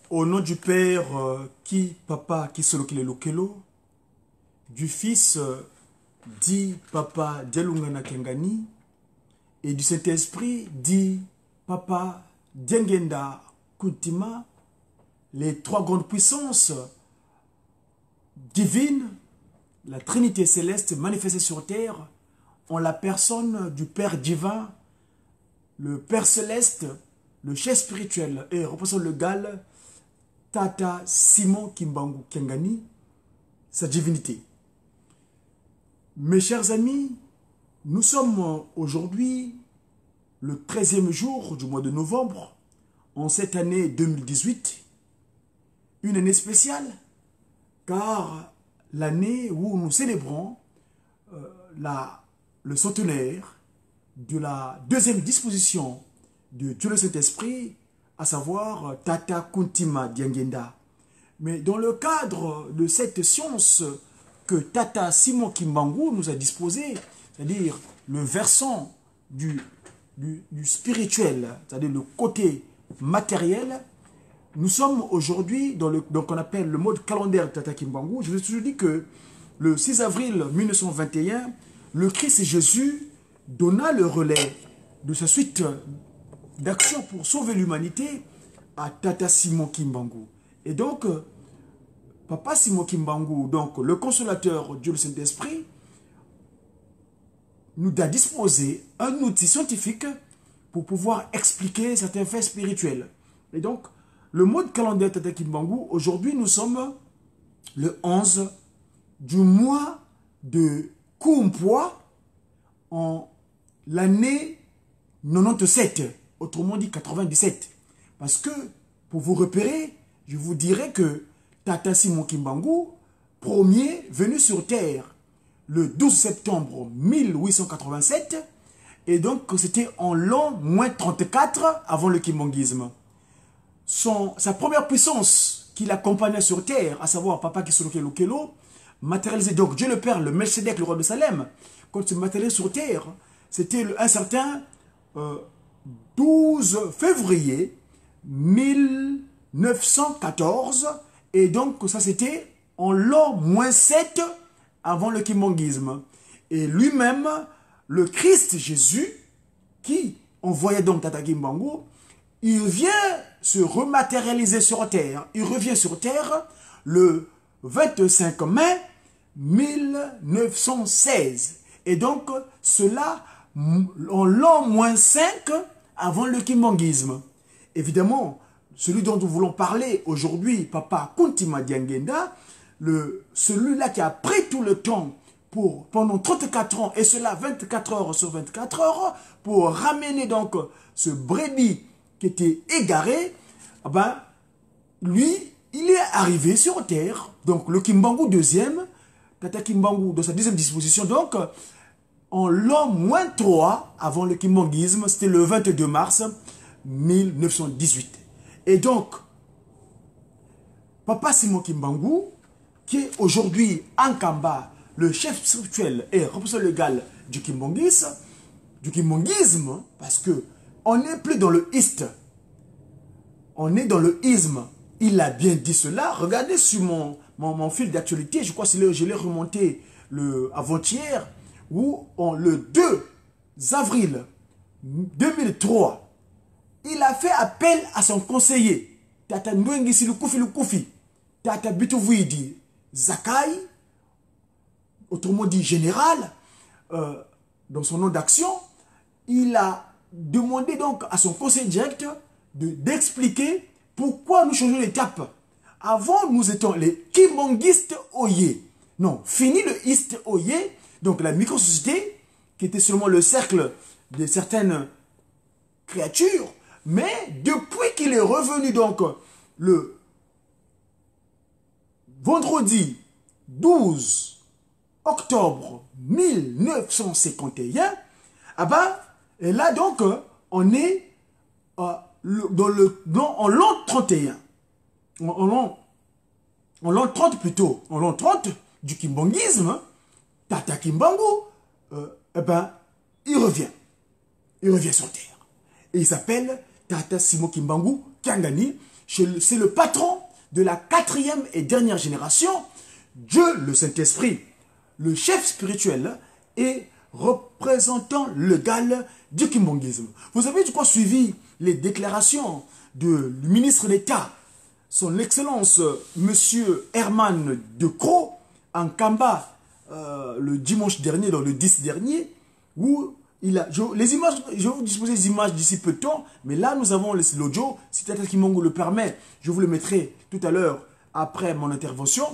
Au nom du Père, Papa, qui solo qui lokelo, du Fils, dit Papa, Dialungana Kengani, et du Saint-Esprit, dit Papa, Diengenda Kuntima, les trois grandes puissances divines, la Trinité céleste manifestée sur terre, en la personne du Père divin, le Père céleste, le chef spirituel et représentant le Gal, Tata Simon Kimbangu Kengani, sa divinité. Mes chers amis, nous sommes aujourd'hui le 13e jour du mois de novembre, en cette année 2018, une année spéciale, car l'année où nous célébrons le centenaire de la deuxième disposition de Dieu le Saint-Esprit, à savoir Tata Kuntima Diengenda. Mais dans le cadre de cette science que Tata Simon Kimbangu nous a disposée, c'est-à-dire le versant du spirituel, c'est-à-dire le côté matériel, nous sommes aujourd'hui dans le qu'on appelle le mode calendaire de Tata Kimbangu. Je vous ai toujours dit que le 6 avril 1921, le Christ Jésus donna le relais de sa suite d'action pour sauver l'humanité à Tata Simon Kimbangu. Et donc, Papa Simon Kimbangu, donc le consolateur Dieu le Saint-Esprit, nous a disposé un outil scientifique pour pouvoir expliquer certains faits spirituels. Et donc, le mode calendaire Tata Kimbangu, aujourd'hui nous sommes le 11 du mois de Kumpwa en l'année 97, autrement dit 97. Parce que, pour vous repérer, je vous dirais que Tata Simon Kimbangu, premier venu sur Terre le 12 septembre 1887, et donc c'était en l'an -34 avant le kimbanguisme. Sa première puissance qui l'accompagnait sur Terre, à savoir Papa Kisolokelo Kelo, matérialisé donc Dieu le Père, le Melchizedek, le roi de Salem, quand il se matérialisé sur Terre, c'était un certain 12 février 1914, et donc ça c'était en l'an -7 avant le kimbanguisme. Et lui-même, le Christ Jésus, qui envoyait donc Tata Kimbangu, il vient se rematérialiser sur Terre. Il revient sur Terre le 25 mai 1916. Et donc, cela en l'an -5 avant le kimbanguisme. Évidemment, celui dont nous voulons parler aujourd'hui, Papa Kuntima Diengenda, celui-là qui a pris tout le temps pendant 34 ans, et cela 24 heures sur 24 heures, pour ramener donc ce brebis qui était égaré, lui, il est arrivé sur Terre, donc le Kimbangu deuxième, Tata Kimbangu dans sa deuxième disposition, donc en l'an -3 avant le kimbanguisme, c'était le 22 mars 1918. Et donc, Papa Simon Kimbangu, qui est aujourd'hui Ankamba, le chef spirituel et représentant légal du kimbanguisme, parce que on n'est plus dans le East, on est dans le isme. Il a bien dit cela. Regardez sur mon fil d'actualité, je crois que je l'ai remonté avant-hier, où le 2 avril 2003, il a fait appel à son conseiller, Tata Ndwengi Lukufi, Tata Bitouvuidi Zakai, autrement dit général, dans son nom d'action. Il a demandé donc à son conseiller direct d'expliquer pourquoi nous changeons d'étape. Avant, nous étions les kimbanguistes Oye. Non, fini le East Oye, donc la micro-société, qui était seulement le cercle de certaines créatures. Mais depuis qu'il est revenu donc le vendredi 12 octobre 1951, et là donc on est en l'an 31, en l'an 30 plutôt, en l'an 30 du kimbanguisme, Tata Kimbangu, il revient sur Terre. Et il s'appelle Tata Simon Kimbangu Kengani, C'est le patron de la 4e et dernière génération. Dieu, le Saint-Esprit, le chef spirituel et représentant légal du kimbongisme. Vous avez du coup suivi les déclarations du ministre d'État, son Excellence, Monsieur Herman de Croo, en Kamba, le dimanche dernier, dans le 10 dernier, où il a... je vais vous disposer des images d'ici peu de temps, mais là, nous avons l'audio. Si Tata Kimbongo le permet, je vous le mettrai tout à l'heure, après mon intervention,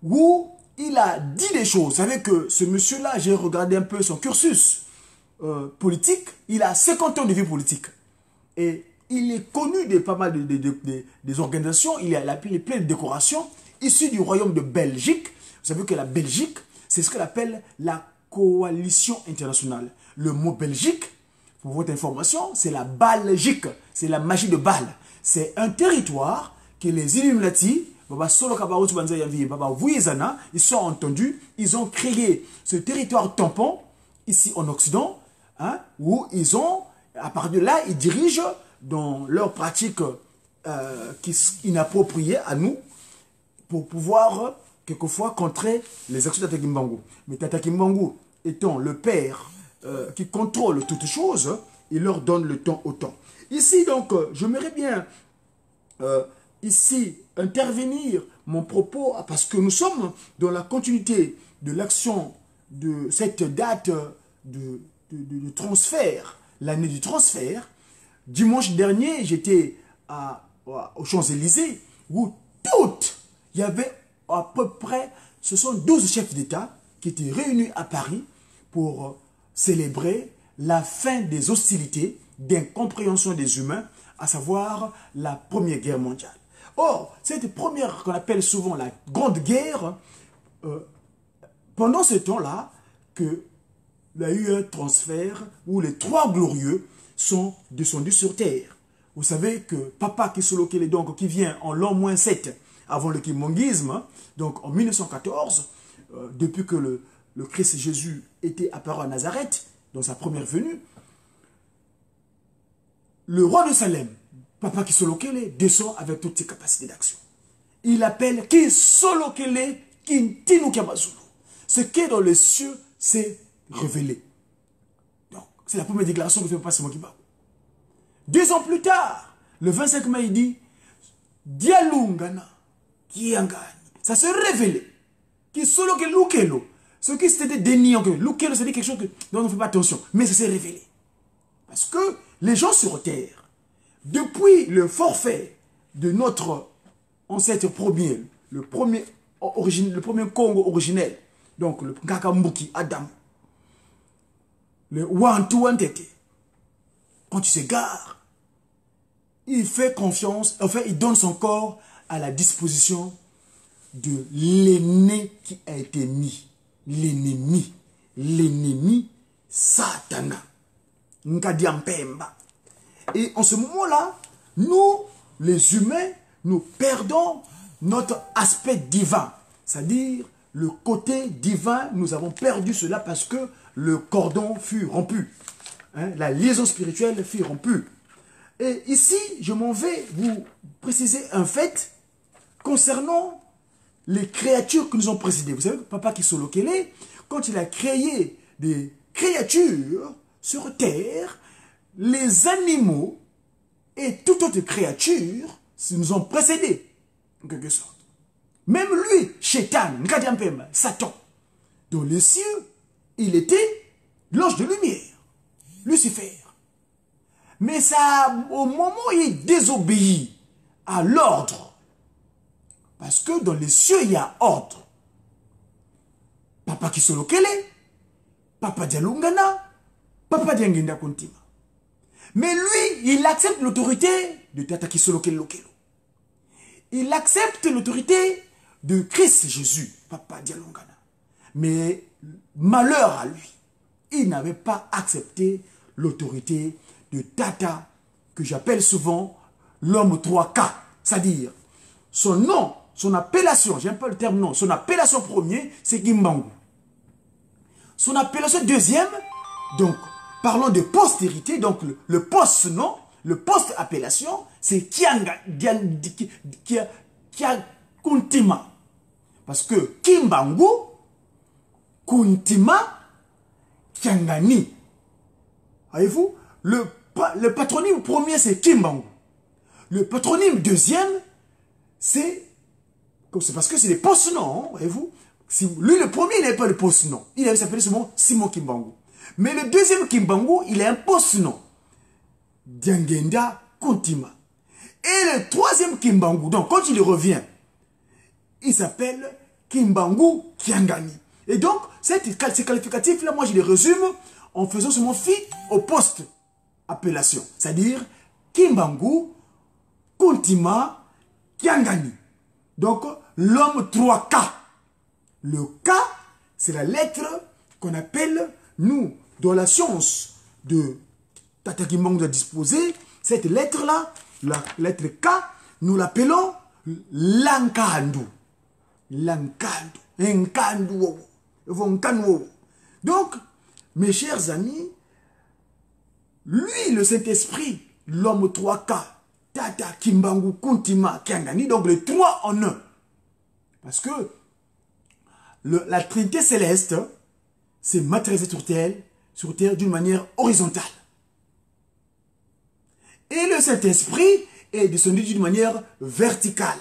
où il a dit des choses. Vous savez que ce monsieur-là, j'ai regardé un peu son cursus politique. Il a 50 ans de vie politique. Et il est connu de pas mal des organisations. Il a plein de décorations issues du royaume de Belgique. Vous savez que la Belgique, c'est ce qu'on appelle la coalition internationale. Le mot Belgique, pour votre information, c'est la Balgique. C'est la magie de Bâle. C'est un territoire que les Illuminati, ils sont entendus, ils ont créé ce territoire tampon ici en Occident, hein, où ils ont, à partir de là, ils dirigent dans leurs pratiques inappropriées à nous pour pouvoir quelquefois contrer les actions de Tata Kimbongo. Mais Tata Kimbongo étant le père qui contrôle toutes choses, il leur donne le temps au temps. Ici donc, j'aimerais bien ici intervenir mon propos parce que nous sommes dans la continuité de l'action de cette date de transfert, l'année du transfert. Dimanche dernier, j'étais aux Champs-Élysées où il y avait à peu près, ce sont 12 chefs d'État qui étaient réunis à Paris pour célébrer la fin des hostilités, d'incompréhension des humains, à savoir la Première Guerre mondiale. Or, cette première qu'on appelle souvent la Grande Guerre, pendant ce temps-là, il y a eu un transfert où les 3 glorieux sont descendus sur terre. Vous savez que Papa Kisolokele, donc, qui vient en l'an -7 avant le kimbongisme, donc en 1914, depuis que le Christ Jésus était apparu à Nazareth, dans sa première venue, le roi de Salem, Papa Kisolokele, descend avec toutes ses capacités d'action. Il appelle Kisolokele Kintinu Kiamazulu. Ce qui est dans les cieux s'est révélé. Donc, c'est la première déclaration que fait Papa Simokiba. 2 ans plus tard, le 25 mai, il dit Dialungana, Kiangani. Ça s'est révélé. Kisolokele Lukelo. Ce qui s'était dénié, Lukelo, c'est quelque chose dont on ne fait pas attention. Mais ça s'est révélé. Parce que les gens sur terre, depuis le forfait de notre ancêtre premier, le premier Congo originel, donc le Kakambuki Adam, le Wantuantete, quand il s'égare, il fait confiance, enfin il donne son corps à la disposition de l'aîné qui a été mis. L'ennemi Satana. Et en ce moment-là, nous, les humains, nous perdons notre aspect divin. C'est-à-dire, le côté divin, nous avons perdu cela parce que le cordon fut rompu. Hein, la liaison spirituelle fut rompue. Et ici, je m'en vais vous préciser un fait concernant les créatures qui nous ont précédés. Vous savez, Papa Kisolokele, quand il a créé des créatures sur terre, les animaux et toute autre créature nous ont précédés, en quelque sorte. Même lui, Shaitan, Satan, dans les cieux, il était l'ange de lumière, Lucifer. Mais ça, au moment où il désobéit à l'ordre, parce que dans les cieux, il y a ordre. Papa Kisolokele, Papa Dialungana, Papa Diangenda Kontima. Mais lui, il accepte l'autorité de Tata Kisolokele Lokelo. Il accepte l'autorité de Christ Jésus, Papa Dialungana. Mais malheur à lui, il n'avait pas accepté l'autorité de Tata, que j'appelle souvent l'homme 3K. C'est-à-dire, son nom, son appellation, j'aime pas le terme nom, son appellation premier, c'est Kimbangu. Son appellation deuxième, donc, parlons de postérité, donc le post-nom, le post-appellation, c'est Kianga, Kia Kuntima. Parce que Kimbangu, Kuntima, Kiangani. Voyez-vous, le patronyme premier, c'est Kimbangu. Le patronyme deuxième, c'est parce que c'est des post-noms, voyez-vous. Lui, le premier, il n'avait pas le post-nom. Il avait s'appelé seulement Simon Kimbangu. Mais le deuxième Kimbangu, il a un post-nom. Diangenda Kuntima. Et le troisième Kimbangu, donc quand il revient, il s'appelle Kimbangu Kiangani. Et donc, ces qualificatifs-là, moi je les résume en faisant seulement fi au post-appellation. C'est-à-dire Kimbangu Kuntima Kiangani. Donc, l'homme 3K. Le K, c'est la lettre qu'on appelle, nous, dans la science de Tata Kimbangu nous a disposé, cette lettre-là, la lettre K, nous l'appelons l'Ankandu. L'Ankandu. Nkandu. Donc, mes chers amis, lui, le Saint-Esprit, l'homme 3K, Tata Kimbangu Kuntima Kiangani, donc les trois en un. Parce que la Trinité céleste s'est matérialisée sur terre d'une manière horizontale. Et le Saint-Esprit est descendu d'une manière verticale.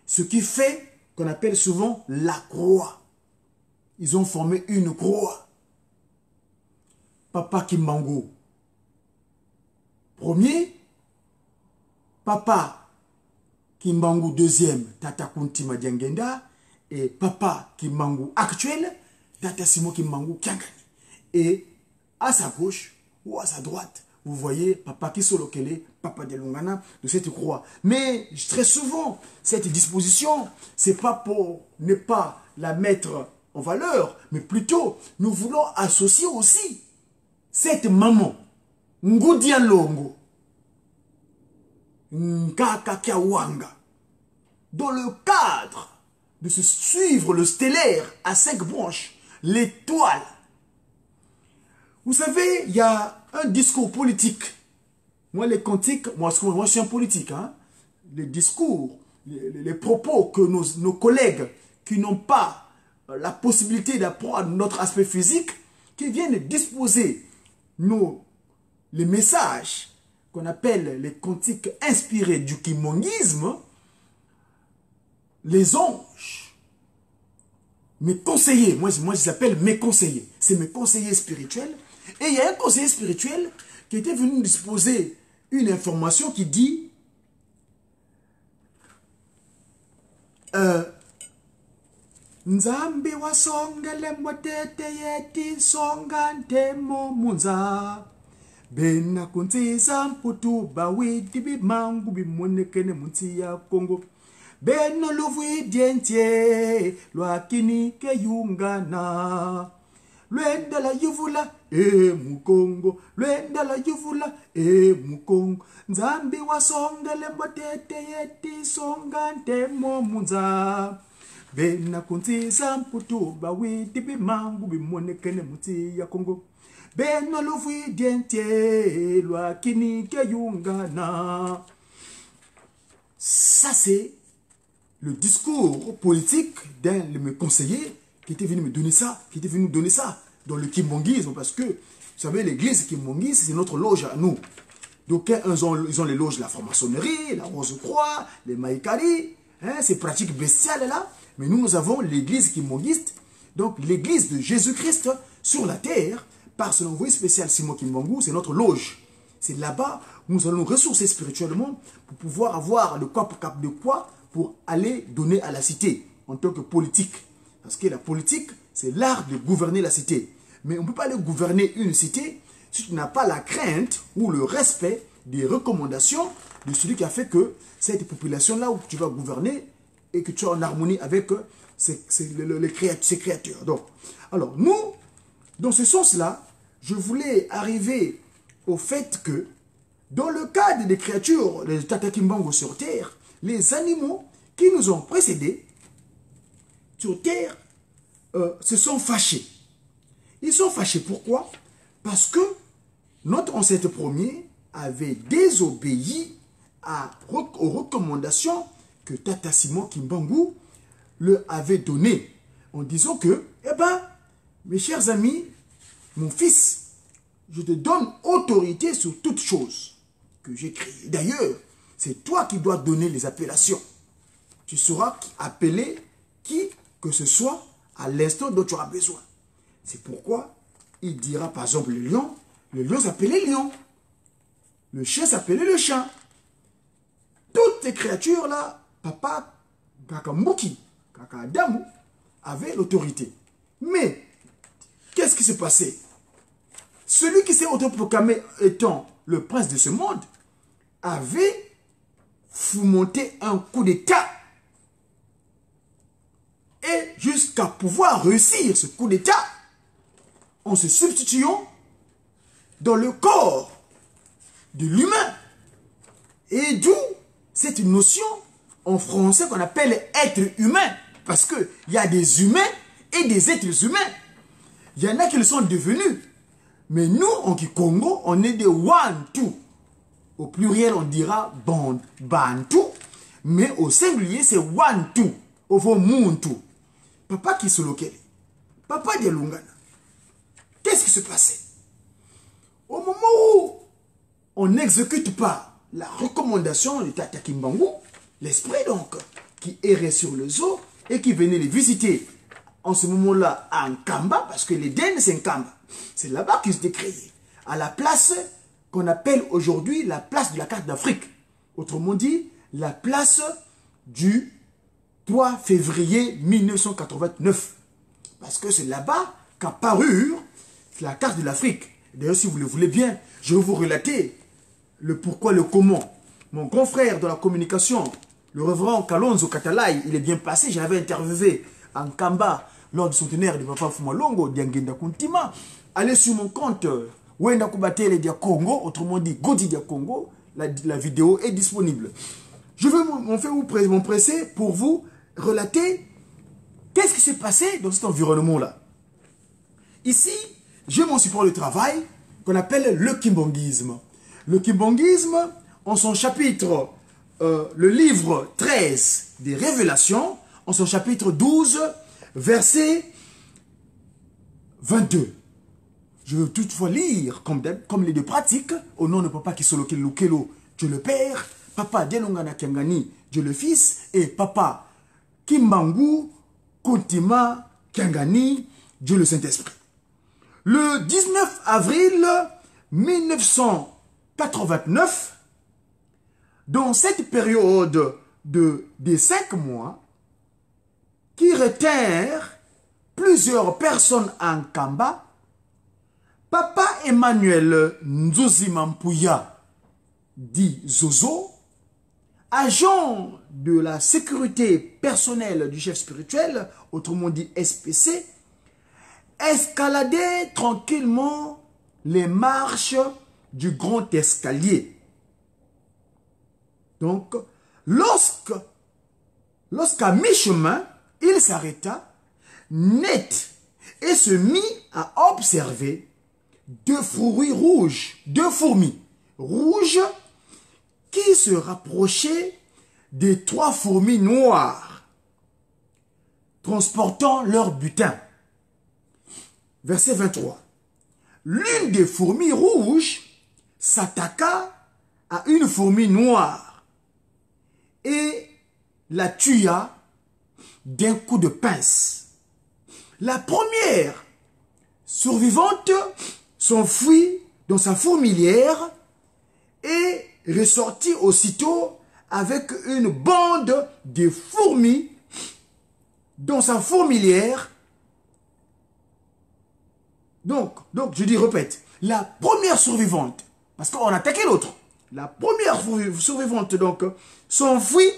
Ce qui fait qu'on appelle souvent la croix. Ils ont formé une croix. Papa Kimbangu, premier. Papa Kimbangu, deuxième, Tata Kuntima Diangenda. Et Papa Kimbangu actuel, Tata Simon Kimbangu Kiangani. Et à sa gauche ou à sa droite, vous voyez Papa Kisolokele, Papa de Lungana de cette croix. Mais très souvent, cette disposition, c'est pas pour ne pas la mettre en valeur, mais plutôt, nous voulons associer aussi cette maman, Ngudian Longo, Nkaka Kiawanga, dans le cadre de se suivre le stellaire à 5 branches, l'étoile. Vous savez, il y a un discours politique. Moi, les cantiques, moi je suis un politique. Hein? Les discours, les propos que nos collègues qui n'ont pas la possibilité d'apprendre notre aspect physique, qui viennent disposer les messages qu'on appelle les cantiques inspirés du kimongisme, les anges, mes conseillers, moi je les appelle mes conseillers, c'est mes conseillers spirituels. Et il y a un conseiller spirituel qui était venu nous disposer une information qui dit Nzambi wa songele mwatete yeti songante momunza Bena kunziza mputu bawidi bimangu bimonekene munsi ya Kongo Beno luvwi dientie lwakini ke yungana Lwenda la yuvula mukongo Lwenda la yuvula mukongo Nzambi wa songele mwatete yeti songante momunza Bena kunziza mputu bawidi bimangu bimonekene munsi ya Kongo Beno luvwi dientie lwakini ke yungana. Ça c'est le discours politique d'un de mes conseillers qui était venu me donner ça, qui était venu nous donner ça dans le kimbongisme, parce que, vous savez, l'église kimbongiste, c'est notre loge à nous. Donc, ils ont les loges de la franc-maçonnerie, la Rose-Croix, les Maïkari, hein, ces pratiques bestiales là, mais nous avons l'église kimbongiste, donc l'église de Jésus-Christ sur la terre, par son envoyé spécial Simon Kimbangu, c'est notre loge. C'est là-bas où nous allons nous ressourcer spirituellement pour pouvoir avoir de quoi pour aller donner à la cité en tant que politique. Parce que la politique, c'est l'art de gouverner la cité. Mais on ne peut pas aller gouverner une cité si tu n'as pas la crainte ou le respect des recommandations de celui qui a fait que cette population-là où tu vas gouverner et que tu es en harmonie avec ses créatures. Donc, alors, nous, dans ce sens-là, je voulais arriver au fait que, dans le cadre des créatures de Tata Kimbangu sur Terre, les animaux qui nous ont précédés sur Terre se sont fâchés. Ils sont fâchés pourquoi? Parce que notre ancêtre premier avait désobéi aux recommandations que Tata Simon Kimbangu leur avait données, en disant que, eh ben, mes chers amis, mon fils, je te donne autorité sur toutes choses que j'ai créées. D'ailleurs, c'est toi qui dois donner les appellations. Tu sauras appeler qui que ce soit à l'instant dont tu auras besoin. C'est pourquoi il dira par exemple le lion s'appelait lion. Le chien s'appelait le chien. Toutes ces créatures-là, papa, Kaka Mouki, Kaka Adamu, avaient l'autorité. Mais, qu'est-ce qui s'est passé? Celui qui s'est autoproclamé étant le prince de ce monde avait fomenté un coup d'État. Et jusqu'à pouvoir réussir ce coup d'État, en se substituant dans le corps de l'humain. Et d'où cette notion en français qu'on appelle être humain. Parce qu'il y a des humains et des êtres humains. Il y en a qui le sont devenus. Mais nous, en Kikongo, on est des Wantu. Au pluriel, on dira Bantu. Mais au singulier, c'est Wantu. Au fond, Muntu. Papa qui se loquait. Papa de Lungana. Qu'est-ce qui se passait? Au moment où on n'exécute pas la recommandation de Tata Kimbangu, l'esprit donc, qui errait sur le zoo et qui venait les visiter en ce moment-là à Nkamba, parce que l'Éden c'est Nkamba. C'est là-bas qu'ils étaient créés. À la place qu'on appelle aujourd'hui la place de la carte d'Afrique. Autrement dit, la place du 3 février 1989. Parce que c'est là-bas qu'apparut la carte de l'Afrique. D'ailleurs, si vous le voulez bien, je vais vous relater le pourquoi, le comment. Mon grand frère de la communication, le révérend Kalonzo Katalai, il est bien passé. J'avais interviewé en Kamba lors du centenaire de Papa Fumalongo, Diangenda Kuntima. Allez sur mon compte Wenda Kubatele Dia Congo, autrement dit Godi Dia Congo. La vidéo est disponible. Je vais m'empresser pour vous relater qu'est-ce qui s'est passé dans cet environnement-là. Ici, j'ai mon support de travail qu'on appelle le kimbongisme. Le kimbongisme, en son chapitre, le livre 13 des Révélations, en son chapitre 12, verset 22. Je veux toutefois lire, comme les deux pratiques, au nom de Papa Kisoloke Lukelo, Dieu le Père, Papa Dielongana Kiangani, Dieu le Fils, et Papa Kimbangu Kuntima Kiangani, Dieu le Saint-Esprit. Le 19 avril 1989, dans cette période des 5 mois, qui retinrent plusieurs personnes en Kamba, Papa Emmanuel Nzozimampuya, dit Zozo, agent de la sécurité personnelle du chef spirituel, autrement dit SPC, escaladait tranquillement les marches du grand escalier. Donc, lorsqu'à mi-chemin, il s'arrêta net et se mit à observer deux fourmis rouges qui se rapprochaient des 3 fourmis noires, transportant leur butin. Verset 23. L'une des fourmis rouges s'attaqua à une fourmi noire et la tua d'un coup de pince. La première survivante s'enfuit dans sa fourmilière et ressortit aussitôt avec une bande de fourmis dans sa fourmilière. Donc, je répète, la première survivante, parce qu'on a attaqué l'autre, la première survivante donc s'enfuit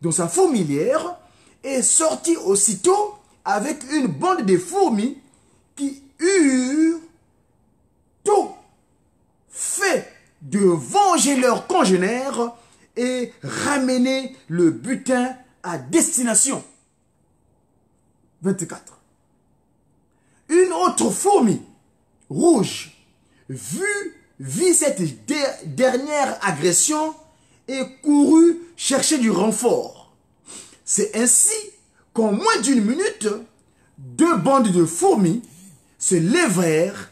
dans sa fourmilière et sortit aussitôt avec une bande de fourmis qui eurent tout fait de venger leurs congénères et ramener le butin à destination. 24. Une autre fourmi rouge, vue vit cette dernière agression et courut chercher du renfort. C'est ainsi qu'en moins d'une minute, 2 bandes de fourmis se livrèrent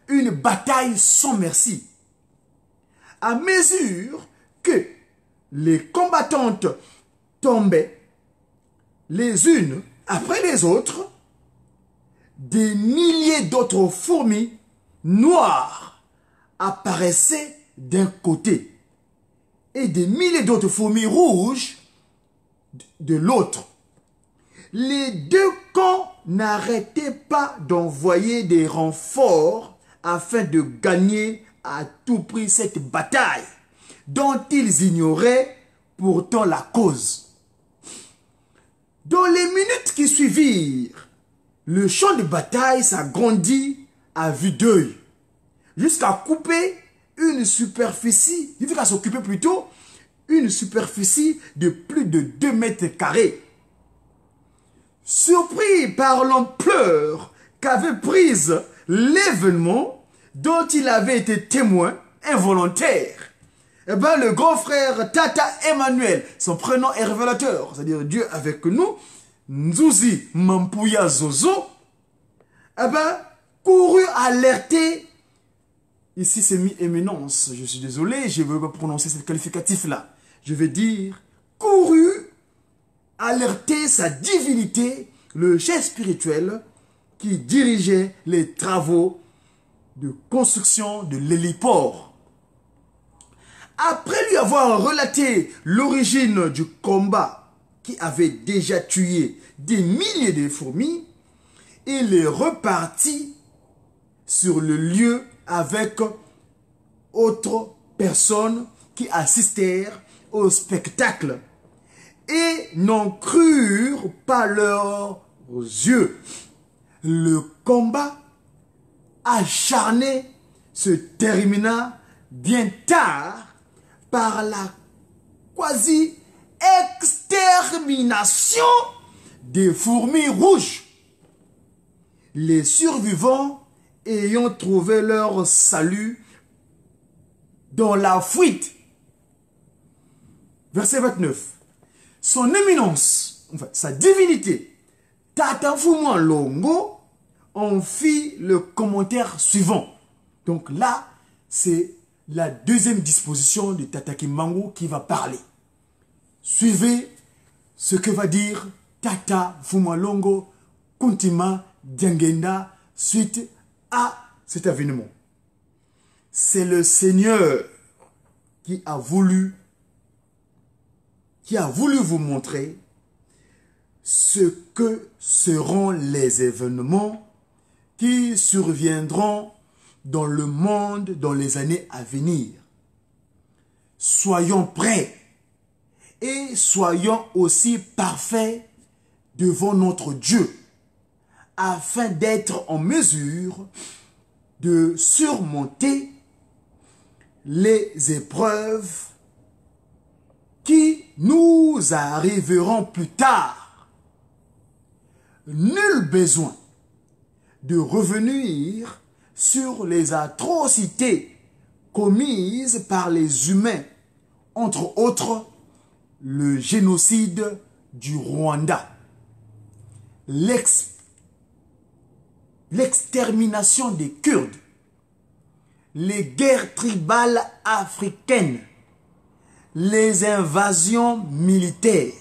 une bataille sans merci. À mesure que les combattantes tombaient les unes après les autres, des milliers d'autres fourmis noires apparaissaient d'un côté et des milliers d'autres fourmis rouges de l'autre. Les 2 camps n'arrêtaient pas d'envoyer des renforts afin de gagner à tout prix cette bataille dont ils ignoraient pourtant la cause. Dans les minutes qui suivirent, le champ de bataille s'agrandit à vue d'œil jusqu'à couper une superficie, jusqu'à s'occuper plutôt une superficie de plus de 2 mètres carrés. Surpris par l'ampleur qu'avait prise l'événement dont il avait été témoin involontaire, eh ben, le grand frère Tata Emmanuel, son prénom est révélateur, c'est-à-dire Dieu avec nous, Nzuzi Mampuya Zozo, eh ben, courut alerter, ici c'est mi-éminence, je suis désolé, je ne veux pas prononcer ce qualificatif-là, je vais dire, courut alerter sa divinité, le chef spirituel qui dirigeait les travaux de construction de l'héliport. Après lui avoir relaté l'origine du combat qui avait déjà tué des milliers de fourmis, il est reparti sur le lieu avec autres personnes qui assistèrent au spectacle et n'en crurent pas leurs yeux. Le combat acharné se termina bien tard par la quasi-extermination des fourmis rouges. Les survivants ayant trouvé leur salut dans la fuite. Verset 29. Son éminence, enfin sa divinité, Tata Fuma Longo, en fit le commentaire suivant. Donc là, c'est la deuxième disposition de Tata Kimbangu qui va parler. Suivez ce que va dire Tata Fuma Longo Kuntima Diangenda suite à cet événement. C'est le Seigneur qui a voulu vous montrer ce que seront les événements qui surviendront dans le monde dans les années à venir. Soyons prêts et soyons aussi parfaits devant notre Dieu afin d'être en mesure de surmonter les épreuves qui nous arriveront plus tard. Nul besoin de revenir sur les atrocités commises par les humains, entre autres le génocide du Rwanda, l'extermination des Kurdes, les guerres tribales africaines, les invasions militaires.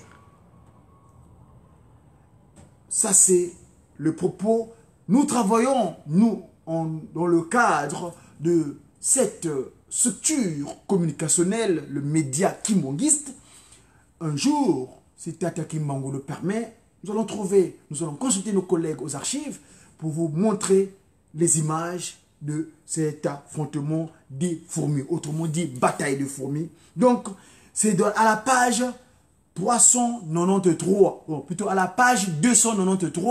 Ça, c'est le propos. Nous travaillons, nous, dans le cadre de cette structure communicationnelle, le média kimbangiste. Un jour, si Tata Kimbangu le permet, nous allons consulter nos collègues aux archives pour vous montrer les images de cet affrontement des fourmis, autrement dit bataille de fourmis. Donc, c'est à la page 393, bon, plutôt à la page 293,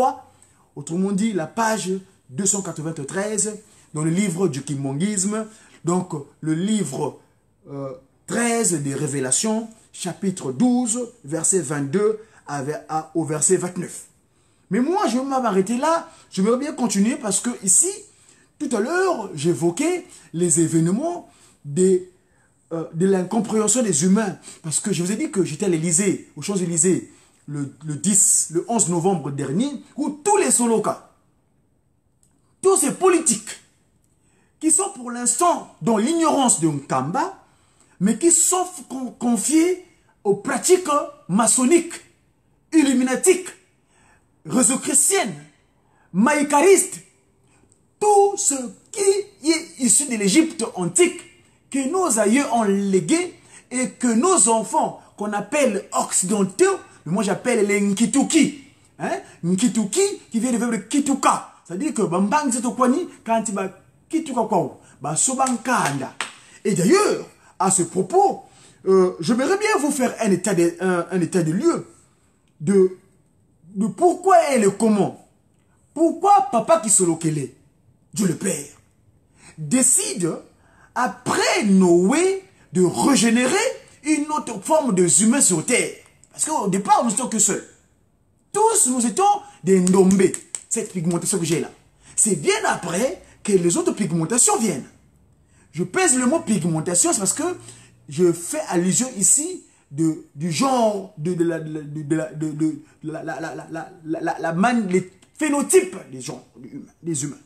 autrement dit la page 293 dans le livre du kimbanguisme, donc le livre 13 des Révélations, chapitre 12, verset 22 au verset 29. Mais moi, je vais m'arrêter là, j'aimerais bien continuer parce que ici, Tout à l'heure, j'évoquais les événements de l'incompréhension des humains. Parce que je vous ai dit que j'étais à l'Élysée, aux Champs-Élysées, le 11 novembre dernier, où tous les Soloka, tous ces politiques, qui sont pour l'instant dans l'ignorance de Nkamba, mais qui sont confiés aux pratiques maçonniques, illuminatiques, réseau-chrétiennes, maïcaristes, tout ce qui est issu de l'Égypte antique, que nos aïeux ont légué et que nos enfants, qu'on appelle occidentaux, mais moi j'appelle les Nkituki. Hein? Nkituki qui vient du verbe kituka. C'est-à-dire que Bambang Zetokwani, quand il va kituka kwa, bah sobankanda. Et d'ailleurs, à ce propos, j'aimerais bien vous faire un état de lieu de pourquoi et le comment. Pourquoi Papa Kisolokele, Dieu le Père, décide, après Noé, de régénérer une autre forme de humains sur Terre. Parce qu'au départ, nous n'étions que seuls. Tous, nous étions des Ndombé, cette pigmentation que j'ai là. C'est bien après que les autres pigmentations viennent. Je pèse le mot pigmentation, c'est parce que je fais allusion ici du genre, les phénotypes des humains.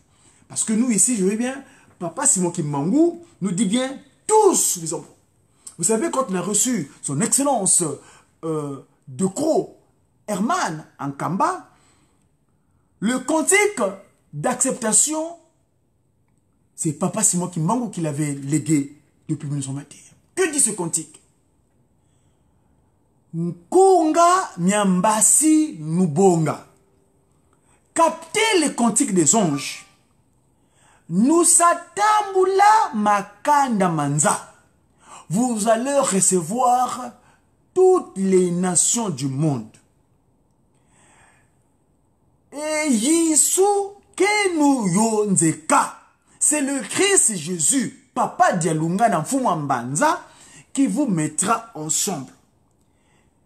Parce que nous ici, je veux bien, Papa Simon Kimangou nous dit bien tous les enfants. Vous savez, quand on a reçu son excellence de Cro Herman en Kamba, le cantique d'acceptation, c'est Papa Simon Kimangou qui l'avait légué depuis 1921. Que dit ce cantique? Nkunga Nyambasi Nubonga. Captez le cantique des anges. Nous satambula makanda manza. Vous allez recevoir toutes les nations du monde. Et Yisu Kenu Yonzeka. C'est le Christ Jésus, Papa Dialunga Namfumambanza, qui vous mettra ensemble.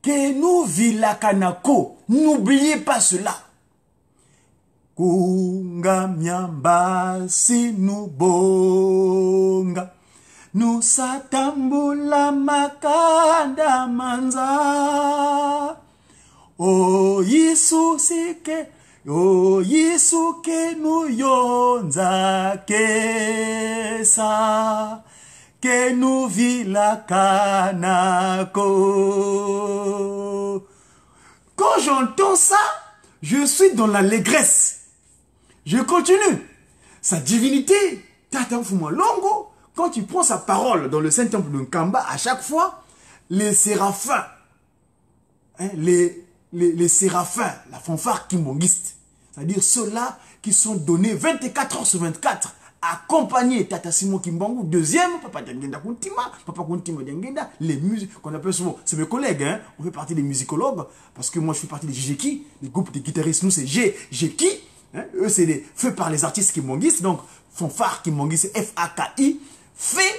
Kenu Vilakanako. N'oubliez pas cela. Kunga Myambasi Nubonga. Nous satambula makanda manza. Oh Yisu sike. Oh Yisu ke nous yonza kesa. Que nous vila kanako. Quand j'entends ça, je suis dans l'allégresse. Je continue. Sa divinité, Tata Mfuma Longo, quand tu prends sa parole dans le Saint-Temple de Nkamba, à chaque fois, les séraphins, hein, les séraphins, la fanfare kimbongiste, c'est-à-dire ceux-là qui sont donnés 24 heures sur 24, accompagnés Tata Simon Kimbangu, deuxième, Papa Djangenda Kuntima, Papa Kuntima Djangenda, les musiques qu'on appelle souvent, c'est mes collègues, hein, on fait partie des musicologues, parce que moi je fais partie des JGKI, les groupes de guitaristes, nous c'est JGKI, hein, eux c'est faits par les artistes kimbanguistes, donc fanfare kimbangiste, F-A-K-I, fait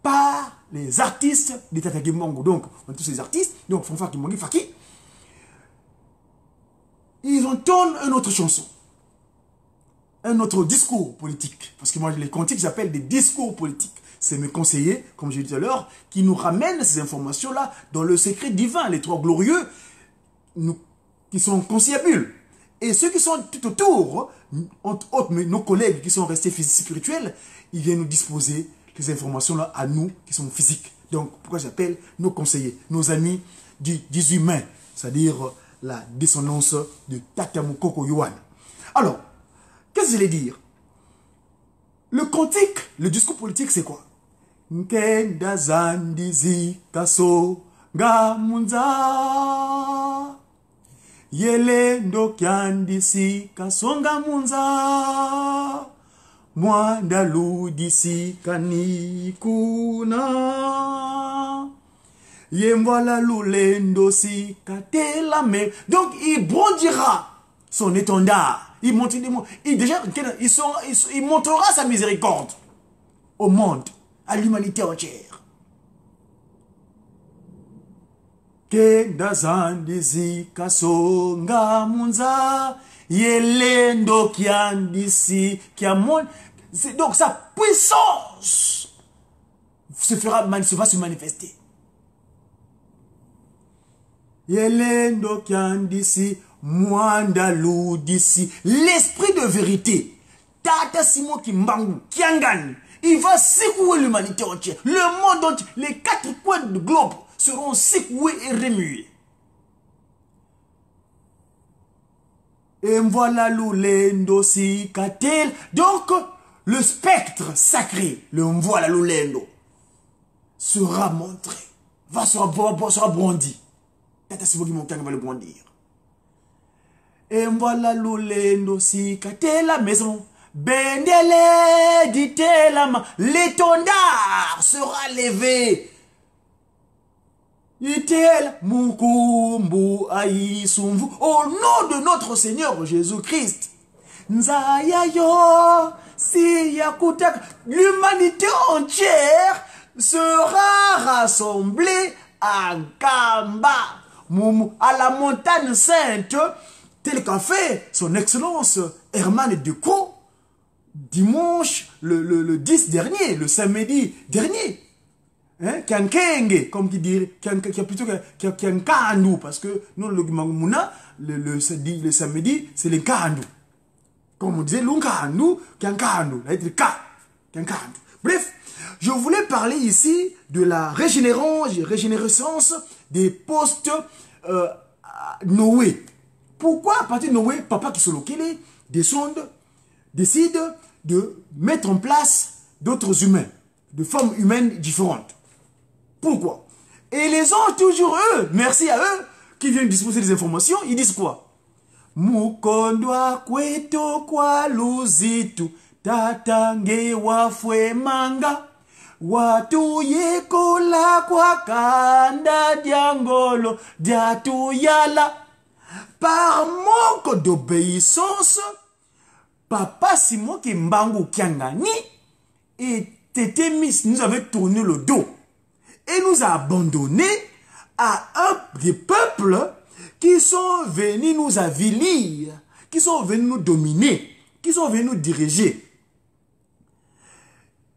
par les artistes de Tata Kimbangu, donc on a tous ces artistes, donc fanfare kimbangiste, Faki, ils entendent une autre chanson. Un autre discours politique. Parce que moi, les cantiques, j'appelle des discours politiques. C'est mes conseillers, comme j'ai dit tout à l'heure, qui nous ramènent ces informations-là dans le secret divin. Les trois glorieux, qui sont conciliabules. Et ceux qui sont tout autour, entre autres, nos collègues qui sont restés physiques spirituels, ils viennent nous disposer les informations-là à nous, qui sont physiques. Donc, pourquoi j'appelle nos conseillers, nos amis des humains, c'est-à-dire la descendance de Tatamukoko Yuan. Alors, qu'est-ce que je vais dire? Le cantique, le discours politique, c'est quoi? Nkenda zandizi kaso ngamunza yele ndokyandisi kaso ngamunza mwanda ludisi kanikuna yemwala lulendosi katelame. Donc il brandira son étendard. Il montrera sa miséricorde au monde, à l'humanité entière. Kenda zandizi kasonga munza yelendo kiandisi kiamon Donc sa puissance va se manifester. Yelendo Kiandisi, Mwandalou d'ici. L'esprit de vérité. Tata Simon Kimbangu, Kiangan. Il va secouer l'humanité entière. Le monde entier. Les 4 coins du globe seront secoués et remués. Et voilà l'Oulendo si Katel. Donc, le spectre sacré, le voilà l'Oulendo, sera montré. Sera brandi. Tata Simon Kimbangu va le brandir. Et voilà l'Oulendo si Katel la maison. Bendele dit-elle, l'étendard sera levé. Itel mukumbu aïsumvu au nom de notre Seigneur Jésus-Christ. Nzayayo si yakutak, l'humanité entière sera rassemblée à Kamba, à la montagne sainte, tel qu'a fait son excellence Herman Decaux dimanche, le 10 dernier, le samedi dernier. Hein? Kiankenge, comme qui dit, Kiankandou, parce que nous, le samedi, c'est le Kandou. Comme on disait, l'Unkandou, Kiankandou, la lettre K, Kiankandou. Bref, je voulais parler ici de la régénérescence des postes Noé. Pourquoi, à partir de Noé, papa qui se localise, décide de mettre en place d'autres humains, de formes humaines différentes. Pourquoi? Et les anges, toujours eux, merci à eux, qui viennent disposer des informations, ils disent quoi? Mukondwa kweto kwa luzitu, tatange wafwe manga, watu yekola kwa kanda diangolo, diatu yala. Par manque d'obéissance, Papa Simon Kimbangu Kiangani et Tété Miss nous avait tourné le dos et nous a abandonnés à des peuples qui sont venus nous avilir, qui sont venus nous dominer, qui sont venus nous diriger.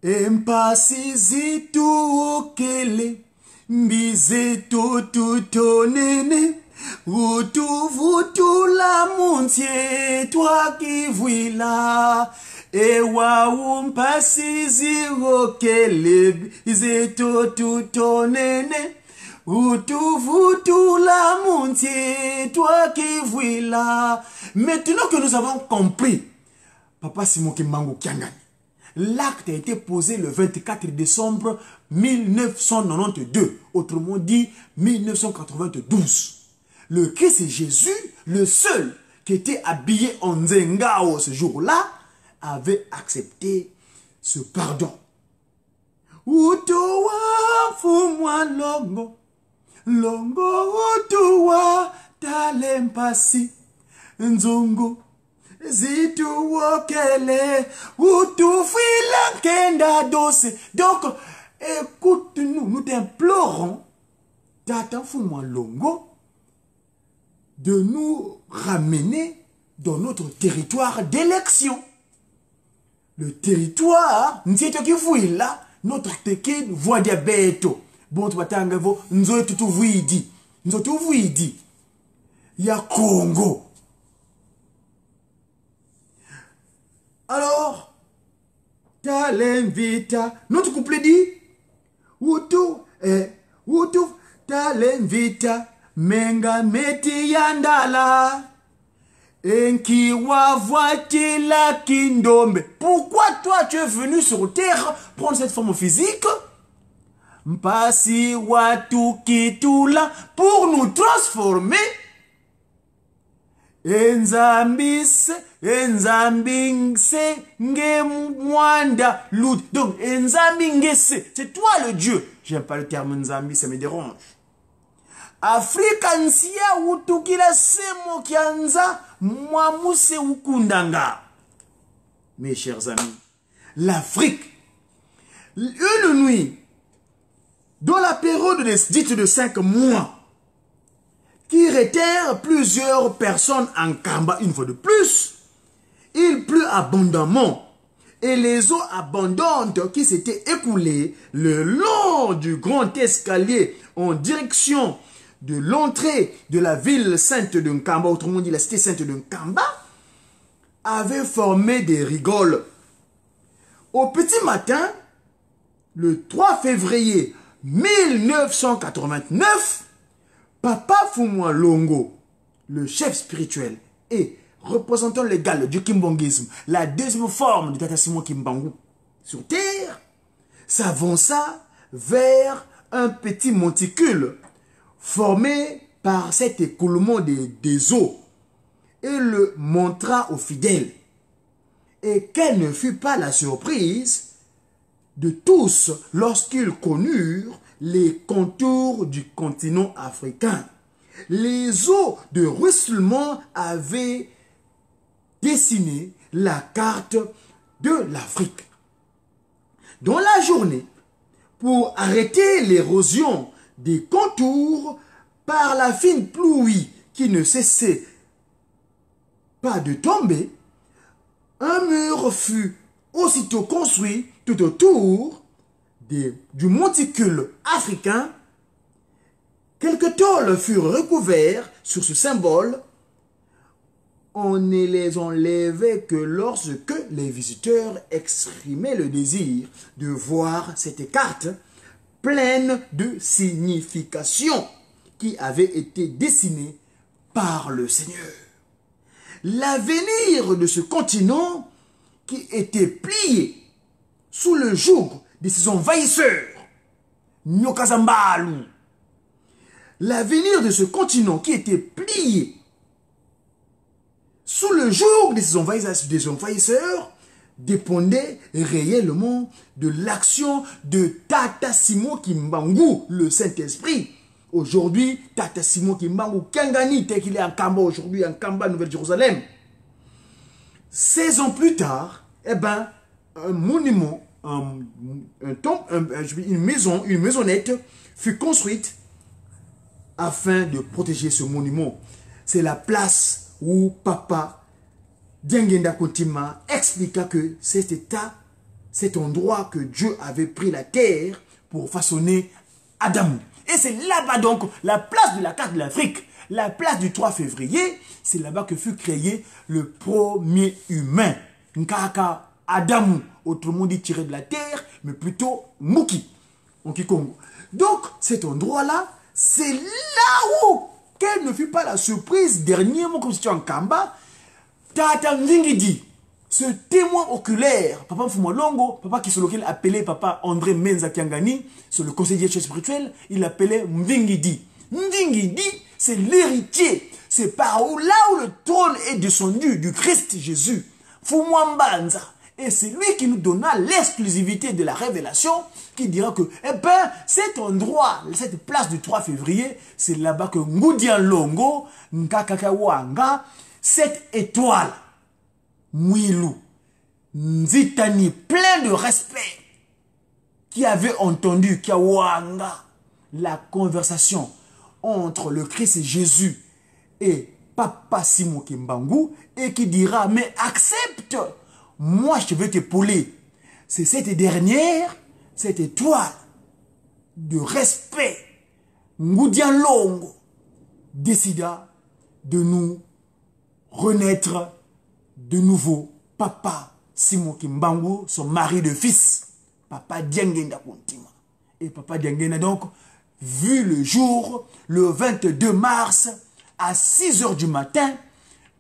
Empasizitu okele, mbizeto tutonene. Vutu la montier, toi qui vuila. Et waoum pasizi okele, bizeto tutonene. Vutu la montier, toi qui vuila. Maintenant que nous avons compris, Papa Simon Kimbangu Kiangani, l'acte a été posé le 24 décembre 1992, autrement dit 1992. Le Christ Jésus, le seul qui était habillé en Nzengao ce jour-là, avait accepté ce pardon. Utowa fumwa longo, longo utowa talempasi, nzongo zitu wokele, utufila kenda dose. Donc, écoute-nous, nous t'implorons, Tata fumwa longo, de nous ramener dans notre territoire d'élection. Le territoire, notre teke voix diabeto. Bon, tu vas t'engager, nous avons tout vuidi. Nous avons tout vuidi. Il y a Congo. Alors, t'as l'invita. Notre couplet dit, Wutu, t'as l'invita. Menga meti yandala enki wavoitila kindombe. Pourquoi toi tu es venu sur terre prendre cette forme physique? Mpasi watu kitula pour nous transformer. Enzambise nge mwanda loud. Donc enzambingese, c'est toi le Dieu. J'aime pas le terme nzambi, ça me dérange. Afrika nsia utukila semo kianza mwamuse ukundanga. Mes chers amis, l'Afrique, une nuit, dans la période dite de 5 mois, qui rétèrent plusieurs personnes en Kamba une fois de plus, il pleut abondamment et les eaux abondantes qui s'étaient écoulées le long du grand escalier en direction de l'entrée de la ville sainte de Nkamba, autrement dit la cité sainte de Nkamba, avaient formé des rigoles. Au petit matin, le 3 février 1989, Papa Fumwa Longo, le chef spirituel et représentant légal du kimbongisme, la deuxième forme de Tata Simon Kimbangu sur terre, s'avança vers un petit monticule formé par cet écoulement des eaux et le montra aux fidèles. Et quelle ne fut pas la surprise de tous lorsqu'ils connurent les contours du continent africain. Les eaux de ruissellement avaient dessiné la carte de l'Afrique. Dans la journée, pour arrêter l'érosion des contours par la fine pluie qui ne cessait pas de tomber, un mur fut aussitôt construit tout autour du monticule africain. Quelques tôles furent recouverts sur ce symbole. On ne les enlevait que lorsque les visiteurs exprimaient le désir de voir cette carte pleine de signification qui avait été dessinée par le Seigneur. L'avenir de ce continent qui était plié sous le joug de ses envahisseurs, Nyokazambalu. L'avenir de ce continent qui était plié sous le joug de ses envahisseurs dépendait réellement de l'action de Tata Simon Kimbangu, le Saint-Esprit. Aujourd'hui, Tata Simon Kimbangu, Kangani, tel qu'il est en Kamba aujourd'hui, en Kamba, Nouvelle-Jérusalem. 16 ans plus tard, eh ben, un monument, une maisonnette fut construite afin de protéger ce monument. C'est la place où Papa Diangenda Kontima expliqua que cet endroit que Dieu avait pris la terre pour façonner Adam. Et c'est là-bas donc la place de la carte de l'Afrique, la place du 3 février, c'est là-bas que fut créé le premier humain. Nkaka Adam, autrement dit tiré de la terre, mais plutôt Muki, en Kikongo. Donc cet endroit-là, c'est là où, quelle ne fut pas la surprise, dernièrement comme c'était en Kamba, Tata Mvingidi, ce témoin oculaire, Papa Fumwa Longo, papa qui se lequel appelait Papa André Menza Kiangani, sur le conseiller spirituel, il l'appelait Mvingidi. Mvingidi, c'est l'héritier, c'est par là où le trône est descendu du Christ Jésus. Fumwa Mbanza. Et c'est lui qui nous donna l'exclusivité de la révélation, qui dira que, eh ben, cet endroit, cette place du 3 février, c'est là-bas que Ngudian Longo, Nkakakawanga, cette étoile, Mouilou, Nzitani, plein de respect, qui avait entendu Kiawanga, la conversation entre le Christ Jésus et Papa Simon Kimbangu, et qui dira, mais accepte, moi je vais t'épauler. C'est cette dernière, cette étoile de respect, Ngudian Longo, décida de nous renaître de nouveau. Papa Simon Kimbangu, son mari de fils, Papa Diangenda Kontima. Et Papa Diangenda donc, vu le jour, le 22 mars, à 6 h du matin,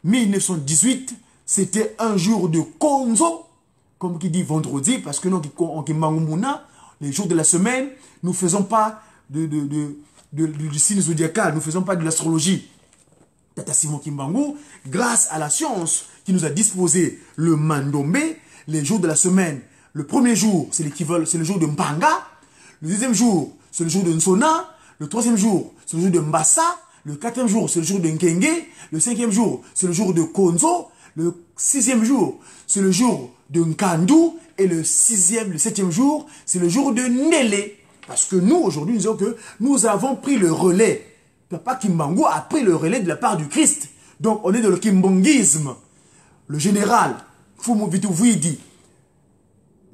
1918, c'était un jour de Konzo, comme qui dit vendredi, parce que nous, en Kimbangu Mouna, les jours de la semaine, nous ne faisons pas du signe zodiacal, nous ne faisons pas de l'astrologie. Tata Simon Kimbangu, grâce à la science qui nous a disposé le Mandombe, les jours de la semaine, le premier jour, c'est l'équivalent, c'est le jour de Mbanga, le deuxième jour, c'est le jour de Nsona, le troisième jour, c'est le jour de Mbassa, le quatrième jour, c'est le jour de Nkenge, le cinquième jour, c'est le jour de Konzo, le sixième jour, c'est le jour de Nkandu, et le septième jour, c'est le jour de Nele. Parce que nous, aujourd'hui, nous disons que nous avons pris le relais. Papa Kimbangu a pris le relais de la part du Christ. Donc, on est dans le kimbongisme. Le général Fumu Vitu Vuidi,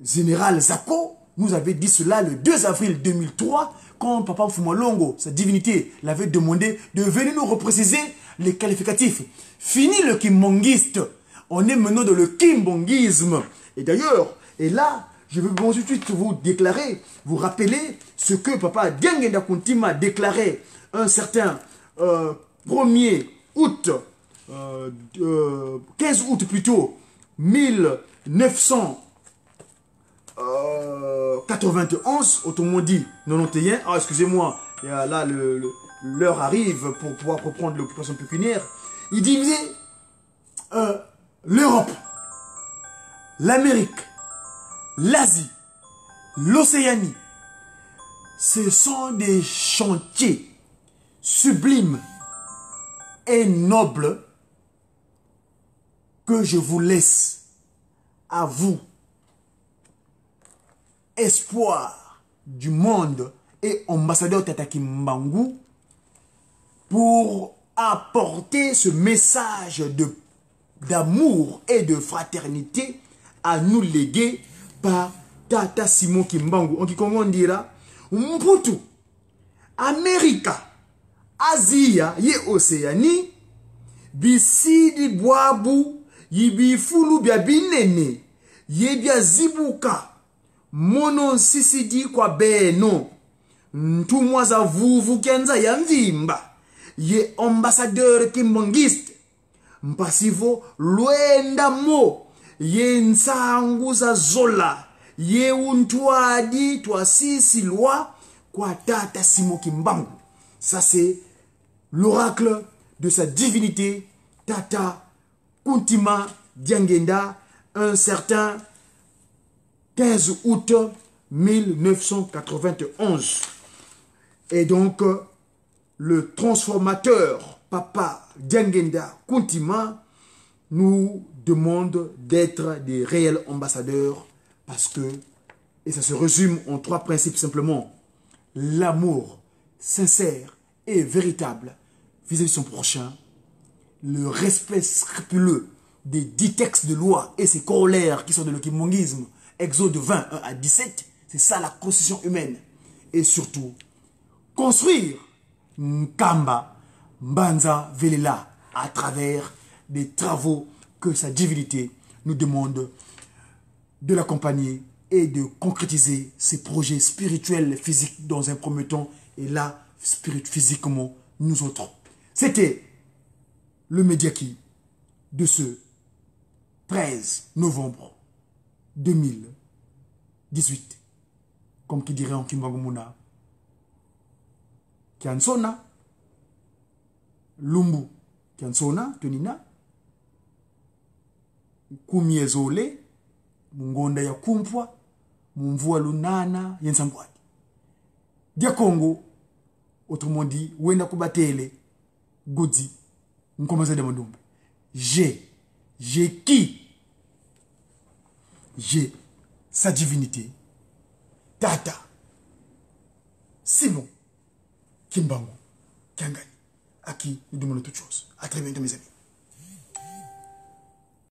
général Zako nous avait dit cela le 2 avril 2003, quand Papa Mfumalongo, sa divinité, l'avait demandé de venir nous repréciser les qualificatifs. Fini le kimbongiste, on est maintenant dans le kimbongisme. Et d'ailleurs, et là, je vais tout de suite vous déclarer, vous rappeler ce que Papa Diangenda Kuntima a déclaré un certain 1er août, 15 août plutôt, 1991, autrement dit 91. Ah, excusez-moi, là l'heure arrive pour pouvoir reprendre l'occupation pécuniaire. Il disait l'Europe, l'Amérique, l'Asie, l'Océanie. Ce sont des chantiers sublimes et nobles que je vous laisse à vous. Espoir du monde et ambassadeur Tataki Mbangu, pour apporter ce message d'amour et de fraternité à nous léguer par Tata Simon Kimbangu. En Kikongo on dira Mputu, Amerika, Asia, ye Océanie, Bisidi Boabu, Yibifulu bia binene, ye bia zibuka, mono sisidi kwa beno, ntumwa za vuvu kenza ya mvimba, ye ambassadeur kimbangiste, mpasivo luenda mo, ye nsangu za zola, ye untuadi tuasisi loi kwa Tata Simon Kimbangu. Ça c'est l'oracle de sa divinité Tata Kuntima Diangenda, un certain 15 août 1991. Et donc, le transformateur Papa Diangenda Kuntima nous demande d'être des réels ambassadeurs parce que, et ça se résume en 3 principes simplement, l'amour sincère et véritable vis-à-vis de son prochain, le respect scrupuleux des 10 textes de loi et ses corollaires qui sont de l'okimongisme, Exode 20, 1 à 17, c'est ça la constitution humaine. Et surtout, construire Nkamba, Mbanza, Velela à travers des travaux que sa divinité nous demande de l'accompagner et de concrétiser ses projets spirituels et physiques dans un premier temps, et là, physiquement, nous autres. C'était le Mediaki de ce 13 novembre 2018. Comme qui dirait en Kimbangumuna, Kiansona, Lumbu, Kiansona, Tenina, Kumiezole, Mungonda ya Kumpwa, Mumvua Lunana, Yensambwadi. Dia Congo, autrement dit, Wenda Kubatele, Godi, Nkomaza de Mandumbe. J'ai qui? J'ai sa divinité, Tata Simon Kimbangu Kiangani, à qui nous demandons toutes choses. À très bientôt mes amis.